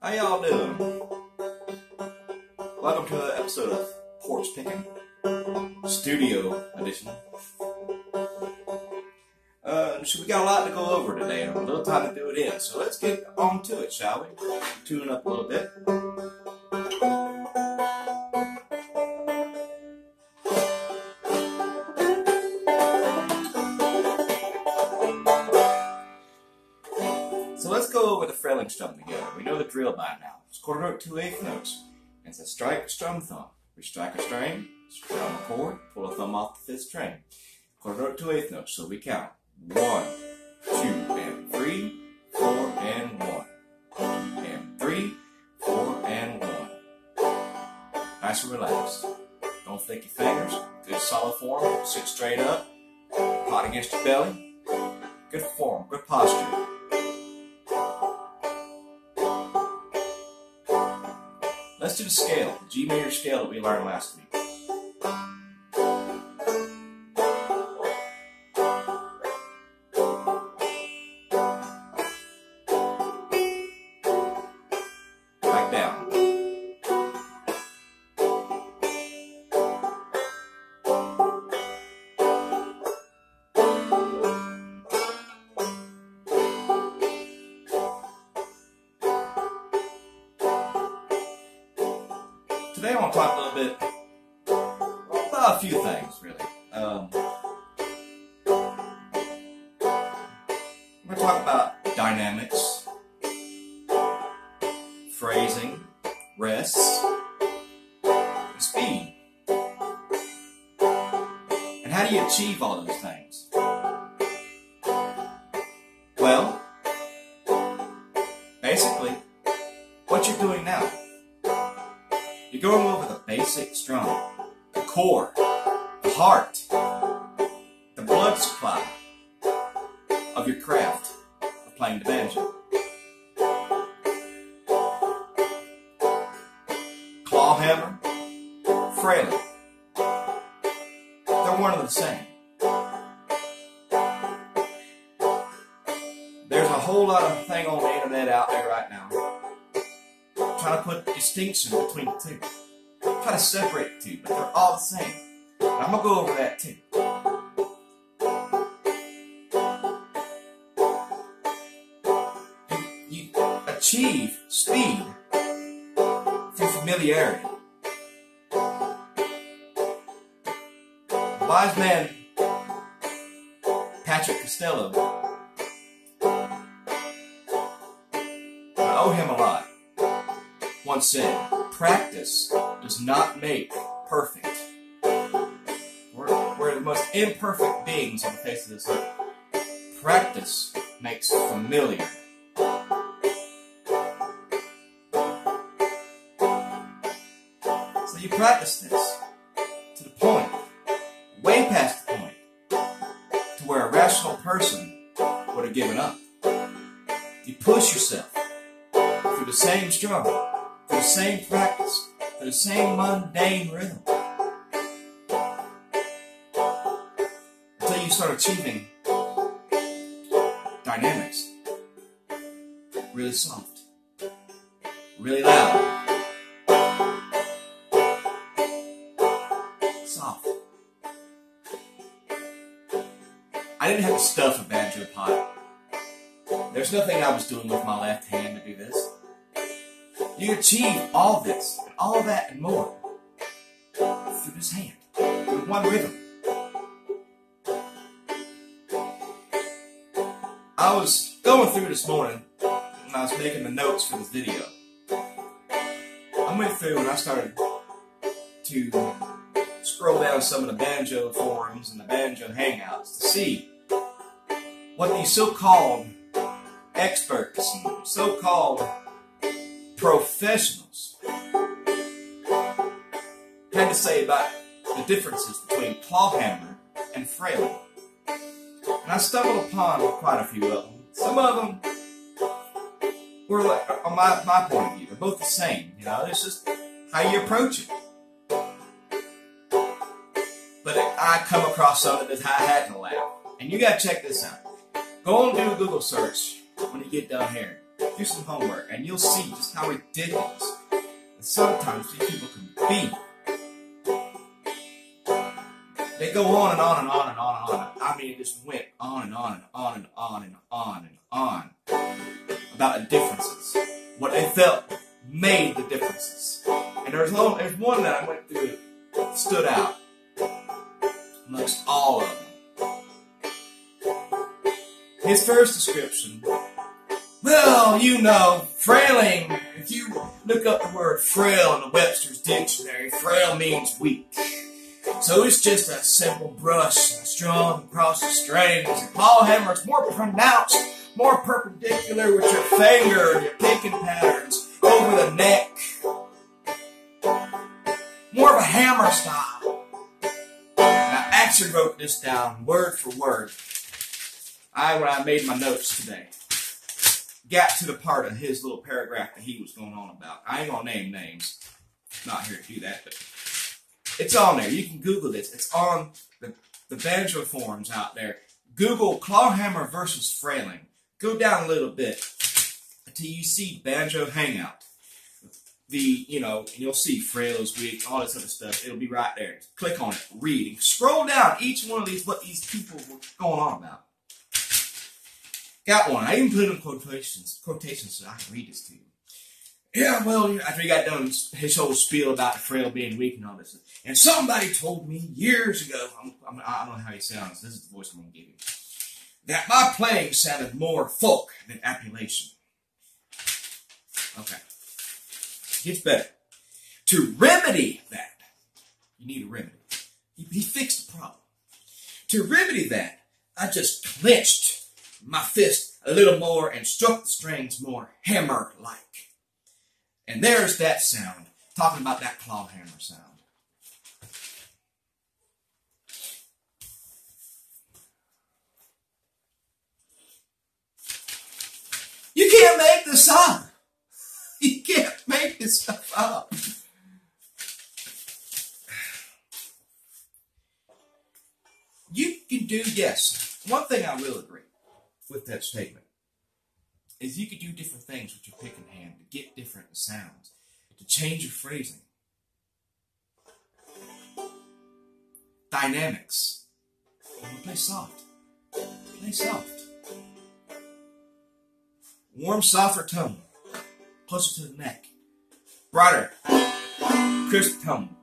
How y'all doing? Welcome to another episode of Porch Pickin, Studio Edition. So we got a lot to go over today and a little time to do it in. So let's get on to it, shall we? Tune up a little bit. So let's go over the fretting strum together. We know the drill by now. It's quarter note 2/8 notes. It's a strike, strum, thumb. We strike a string, strum a chord, pull a thumb off the 5th string. Quarter note 2/8 notes. So we count 1, 2, and 3, 4, and 1. 2 and 3, 4, and 1. Nice and relaxed. Don't flick your fingers. Good solid form. Sit straight up. Pot against your belly. Good form. Good posture. Let's do the scale, the G major scale that we learned last week. Back down. Today I want to talk a little bit about a few things, really. I'm going to talk about dynamics, phrasing, rests, and speed. And how do you achieve all those things? Well, basically, what you're doing now. You're going over the basic strum, the core, the heart, the blood supply of your craft of playing the banjo. Claw hammer, fraile. They're one and the same. There's a whole lot of thing on the internet out there right now. Try to put distinction between the two. Try to separate the two, but they're all the same. And I'm going to go over that too. You achieve speed through familiarity. The wise man Patrick Costello, I owe him a lot, once said, practice does not make perfect. We're the most imperfect beings on the face of this earth. Practice makes familiar. So you practice this to the point, way past the point, to where a rational person would have given up. You push yourself through the same struggle, through the same practice, through the same mundane rhythm, until you start achieving dynamics. Really soft, really loud, soft. I didn't have to stuff a banjo pot. There's nothing I was doing with my left hand to do this. You achieve all this, and all that, and more through this hand, with one rhythm. I was going through this morning, when I was making the notes for this video. I went through and I started to scroll down some of the banjo forums and the banjo hangouts to see what these so-called experts and so-called professionals had to say about the differences between claw hammer and fraile. And I stumbled upon quite a few of them. Some of them were, like, on my point of view, they're both the same. You know, it's just how you approach it. But I come across something that I had to laugh. And you gotta check this out. Go and do a Google search when you get down here. do some homework, and you'll see just how ridiculous sometimes these people can be. They go on and on and on and on and on. I mean, it just went on and on and on and on and on and on about the differences. What they felt made the differences. And there's one that I went through that stood out amongst all of them. His first description, well, you know, frailing. If you look up the word frail in the Webster's dictionary, frail means weak. So it's just a simple brush and a strum across the strings. A claw hammer is more pronounced, more perpendicular with your finger and your picking patterns over the neck. More of a hammer style. And I actually wrote this down word for word. When I made my notes today, got to the part of his little paragraph that he was going on about. I ain't gonna name names. Not here to do that, but it's on there. You can Google this. It's on the banjo forums out there. Google clawhammer versus frailing. Go down a little bit until you see banjo hangout. And you'll see frail is weak, all this other stuff. It'll be right there. Click on it, read, and scroll down each one of these, what these people were going on about. Got one. I even put it in quotations so I can read this to you. Yeah, well, after he got done his whole spiel about the frail being weak and all this, and somebody told me years ago, I don't know how he sounds, this is the voice I'm going to give you, that my playing sounded more folk than appellation. Okay. Gets better. To remedy that, you need a remedy. He fixed the problem. To remedy that, I just clenched my fist a little more and struck the strings more hammer-like. And there's that sound, talking about that claw hammer sound. You can't make this up. You can't make this stuff up. You can do, yes. One thing I will agree with that statement is you could do different things with your picking hand to get different sounds, to change your phrasing. Dynamics. Play soft. Play soft. Warm, softer tone. Closer to the neck. Brighter. Crisp tone.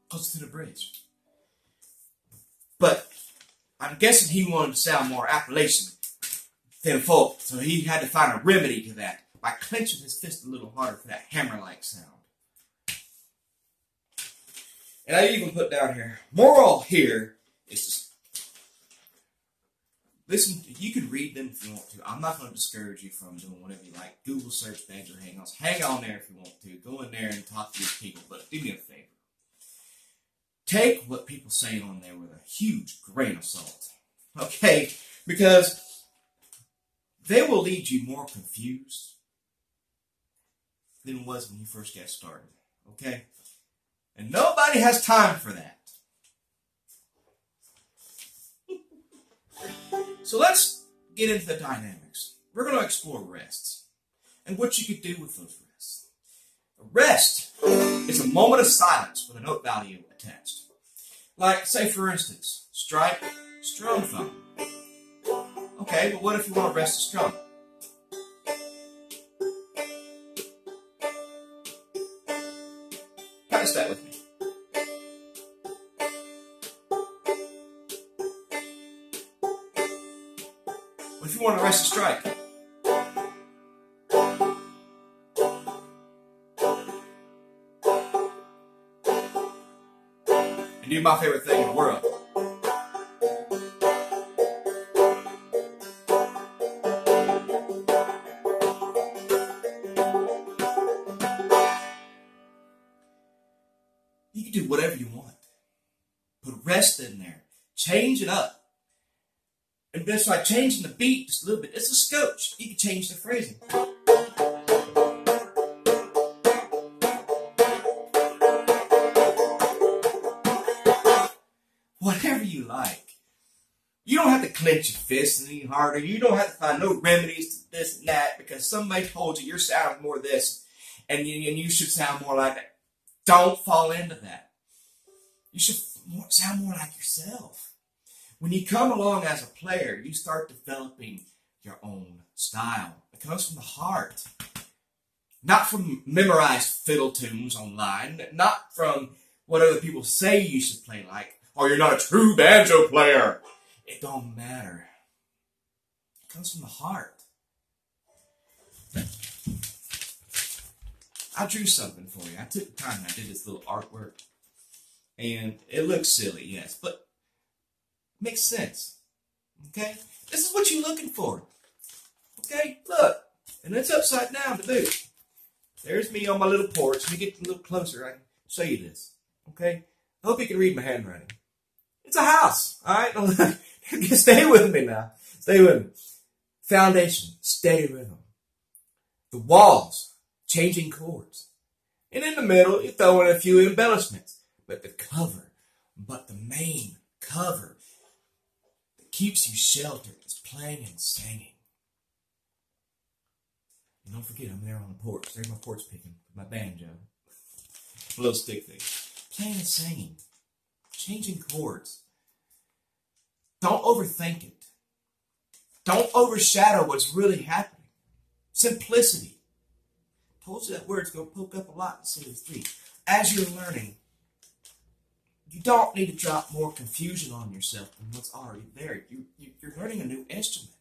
Closer to the bridge. But I'm guessing he wanted to sound more Appalachian than folk, so he had to find a remedy to that by clenching his fist a little harder for that hammer-like sound. And I even put down here, moral here is just, listen, you can read them if you want to. I'm not going to discourage you from doing whatever you like. Google search banjo hangouts. Hang on there if you want to. Go in there and talk to these people, but do me a favor. Take what people say on there with a huge grain of salt. Okay? Because they will lead you more confused than it was when you first got started. Okay? And nobody has time for that. So let's get into the dynamics. We're going to explore rests and what you could do with those rests. A rest is a moment of silence with a note value attached. Like, say for instance, strike, strum, thumb. Okay, but what if you want to rest the strum? Practice that with me. What if you want to rest the strike? And do my favorite thing in the world. You can do whatever you want. Put rest in there. Change it up. And just by changing the beat just a little bit, it's a scotch. You can change the phrasing. Whatever you like. You don't have to clench your fists any harder. You don't have to find no remedies to this and that because somebody told you your sound more this and you should sound more like that. Don't fall into that. You should sound more like yourself. When you come along as a player, you start developing your own style. It comes from the heart. Not from memorized fiddle tunes online. Not from what other people say you should play like. Or you're not a true banjo player. It don't matter. It comes from the heart. I drew something for you. I took time. I did this little artwork. And it looks silly, yes. But it makes sense. Okay? This is what you're looking for. Okay? Look. And it's upside down to boot. There's me on my little porch. Let me get a little closer. I can show you this. Okay? I hope you can read my handwriting. It's a house. Alright? Stay with me now. Stay with me. Foundation. Steady rhythm. The walls. Changing chords. And in the middle, you throw in a few embellishments. But the main cover that keeps you sheltered is playing and singing. And don't forget, I'm there on the porch. There's my porch picking with my banjo. A little stick thing. Playing and singing. Changing chords. Don't overthink it. Don't overshadow what's really happening. Simplicity. I told you that word's going to poke up a lot in Series 3. As you're learning, you don't need to drop more confusion on yourself than what's already there. You're learning a new instrument.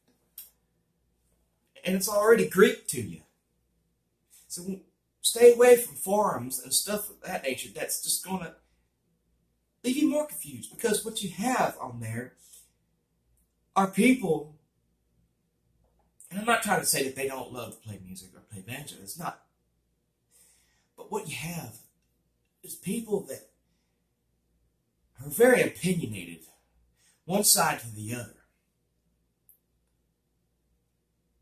And it's already Greek to you. So stay away from forums and stuff of that nature. That's just going to leave you more confused. Because what you have on there are people, and I'm not trying to say that they don't love to play music or play banjo. It's not. But what you have is people that are very opinionated, one side to the other,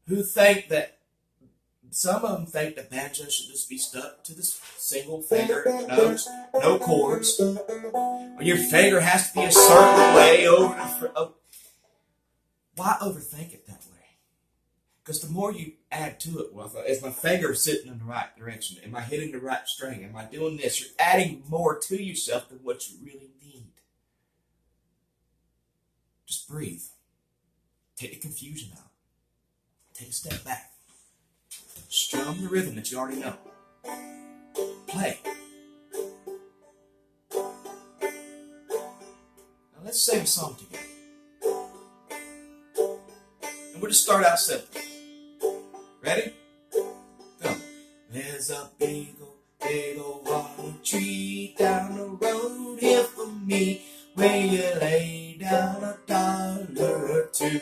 who think that, some of them think that banjo should just be stuck to this single finger notes, no chords, or your finger has to be a certain way over the Why overthink it that way? Because the more you add to it, well, is my finger sitting in the right direction? Am I hitting the right string? Am I doing this? You're adding more to yourself than what you really need. Just breathe. Take the confusion out. Take a step back. Strum the rhythm that you already know. Play. Now let's sing a song together. And we'll just start out simple. Ready? Go. There's a big old walnut tree down the road here for me, where you lay down $1 or two.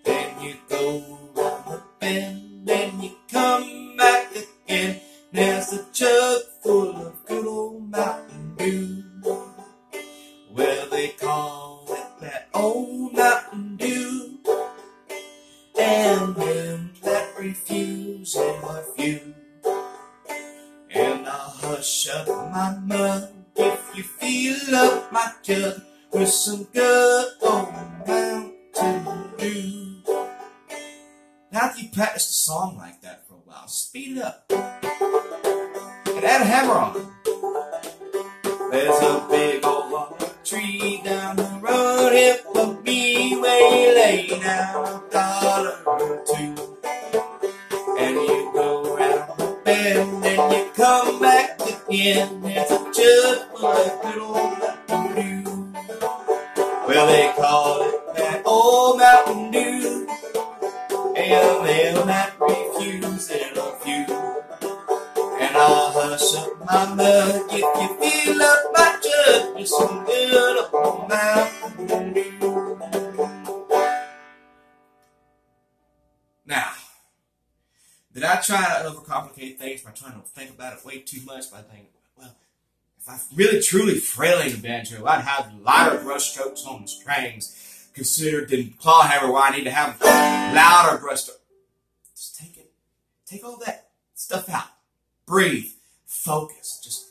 Then you go round the bend, then you come back again. There's a jug full of good old Mountain Dew. Well, they call it that old Mountain Dew. And them that refuse are few. And I'll hush up my mug if you fill up my jug with some good old Mountain Dew. Now if you practice the song like that for a while, speed it up. And add a hammer on it. There's a big old walnut tree down the road here for me, where you lay down $1 or two. And you go round the bend, and you come back again. There's a jug full of good old Mountain Dew. Well, they call it that old Mountain Dew. And them that refuse it are few. And I'll hush up my mug if you fill up my jug with some good old Mountain Dew. Now, did I try to overcomplicate things by trying to think about it way too much? By thinking, well, if I really truly frailing the banjo, I'd have lighter brush strokes on the strings considered than clawhammer, where I need to have louder brush strokes. Just take it. Take all that stuff out. Breathe. Focus. Just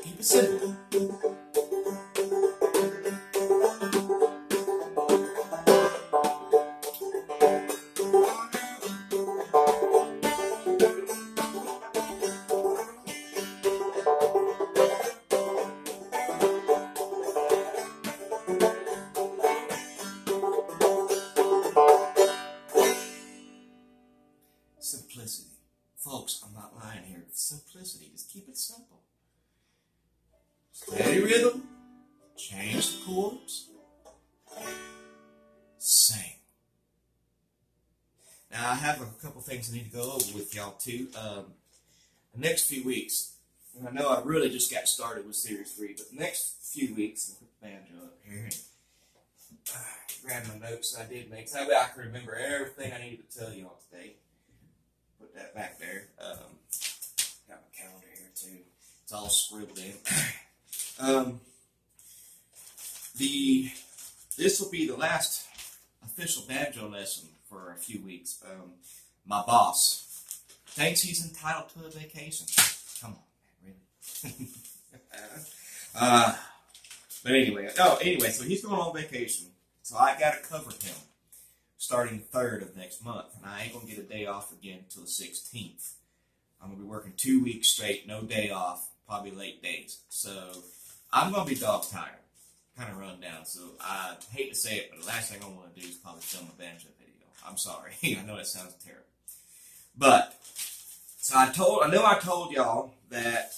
keep it simple. Simplicity. Folks, I'm not lying here. Simplicity. Just keep it simple. Steady rhythm. Change the chords. Sing. Now, I have a couple things I need to go over with y'all, too. The next few weeks, and I know I really just got started with Series 3, but the next few weeks, I'll put the banjo up here and grab my notes I did make, so that way I can remember everything I needed to tell y'all today. Put that back there. Got my calendar here, too. It's all scribbled in. This will be the last official banjo lesson for a few weeks. My boss thinks he's entitled to a vacation. Come on, man, really? But anyway, so he's going on vacation. So I got to cover him starting the 3rd of next month. And I ain't going to get a day off again until the 16th. I'm going to be working 2 weeks straight, no day off, probably late days. So I'm going to be dog tired, kind of run down. So I hate to say it, but the last thing I want to do is probably film a banjo video. I'm sorry. I know that sounds terrible. But, so I know I told y'all that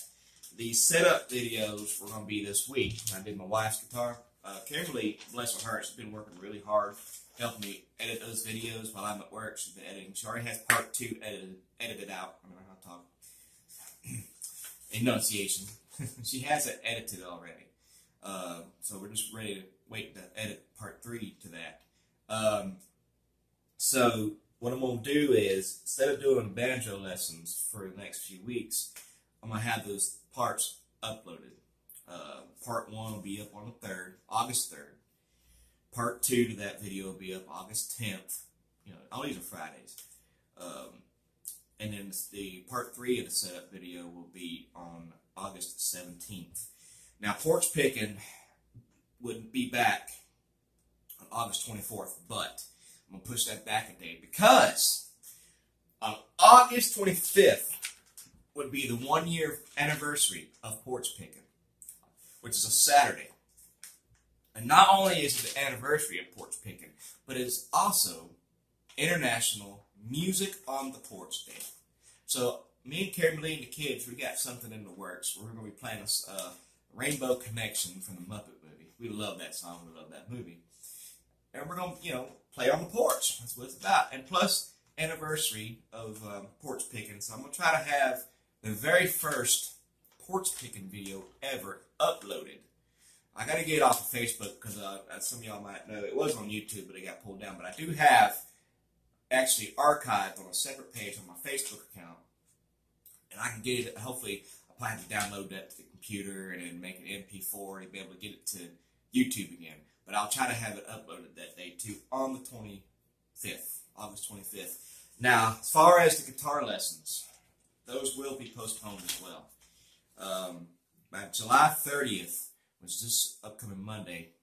the setup videos were going to be this week. I did my wife's guitar. Kimberly, bless her heart, she's been working really hard, helping me edit those videos while I'm at work. She's been editing. She already has part 2 edited out. I don't know how to talk. Enunciation. She has it edited already. So we're just ready to wait to edit part 3 to that. So what I'm going to do is, instead of doing banjo lessons for the next few weeks, I'm going to have those parts uploaded. Part 1 will be up on the 3rd, August 3rd. Part 2 to that video will be up August 10th. You know, all these are Fridays. And then the part 3 of the setup video will be on August 17th. Now, Porch Pickin wouldn't be back on August 24th, but I'm going to push that back a day because on August 25th would be the 1-year anniversary of Porch Pickin, which is a Saturday. And not only is it the anniversary of Porch Pickin, but it is also International Music on the Porch Day. So me and Kimberly and the kids, we got something in the works. We're going to be playing a Rainbow Connection from the Muppet movie. We love that song. We love that movie. And we're going to, play on the porch. That's what it's about. And plus, anniversary of Porch Pickin. So I'm going to try to have the very first Porch Pickin video ever uploaded. I got to get it off of Facebook because, as some of y'all might know, it was on YouTube, but it got pulled down. But I do have actually archived on a separate page on my Facebook account. And I can get it, hopefully, I'll probably have to download that to the computer and then make it MP4 and be able to get it to YouTube again. But I'll try to have it uploaded that day too, on the 25th, August 25th. Now, as far as the guitar lessons, those will be postponed as well. By July 30th, which is this upcoming Monday,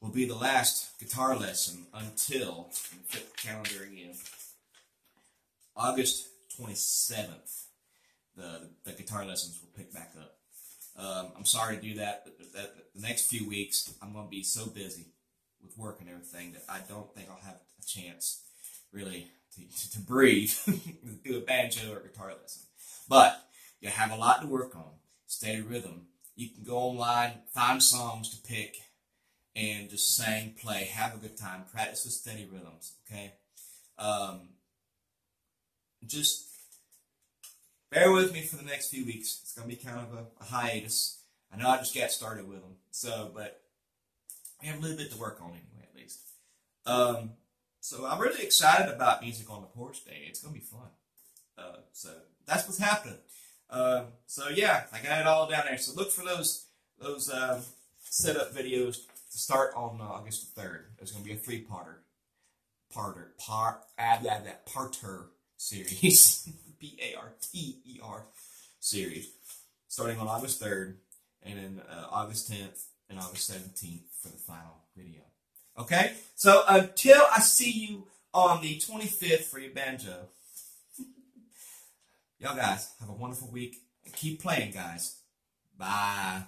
will be the last guitar lesson until, flip the calendar again, August 27th. The guitar lessons will pick back up. I'm sorry to do that, but the next few weeks, I'm going to be so busy with work and everything that I don't think I'll have a chance, really, to breathe, do a banjo or guitar lesson. But you have a lot to work on. Steady rhythm. You can go online, find songs to pick, and just sing, play, have a good time, practice with steady rhythms, okay? Just bear with me for the next few weeks. It's going to be kind of a hiatus. I know I just got started with them, but we have a little bit to work on anyway, at least. So I'm really excited about Music on the Porch Day. It's going to be fun. So that's what's happening. So yeah, I got it all down there. So look for those setup videos to start on August the 3rd. There's going to be a 3-parter series. P-A-R-T-E-R series, starting on August 3rd, and then August 10th and August 17th for the final video. Okay? So until I see you on the 25th for your banjo, y'all guys have a wonderful week, and keep playing, guys. Bye.